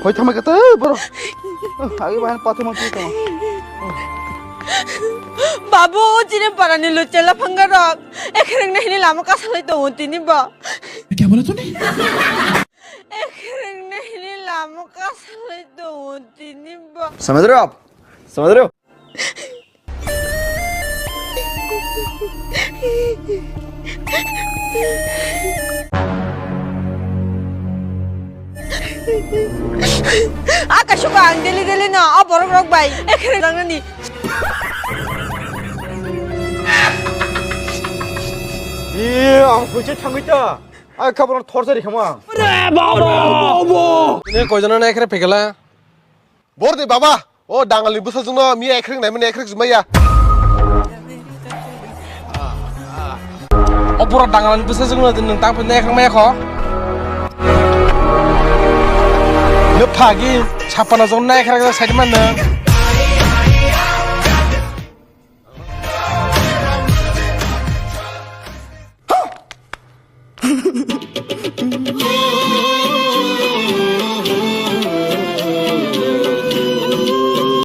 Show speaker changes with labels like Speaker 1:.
Speaker 1: hoi thama kata bro agi bahan patu mati to
Speaker 2: babu jine parani lucela phangarok ekhreng nahini lama kasalai to tini ba
Speaker 3: क्या बोला तूने
Speaker 2: ekhreng nahini lama kasalai to tini ba
Speaker 1: समझ रहे हो आप समझ रहे हो
Speaker 2: akashuka angdeli deli na aborok rok bai ekhreng nangani
Speaker 1: ang kuche thangita ai khabar thorsa rekhama
Speaker 4: নে কয়জনের না এখানে ফেকেলা
Speaker 5: বর্দি বাবা ও ডাঙ্গালি বুসা জন্য মি একরিং নাই মানে একরিং জুমাইয়া
Speaker 4: অপরাধ ডাঙ্গালান বুঝে जों नों ता फैना एखां माया ख नो फागि सापाना जों ना एखां साइड मानो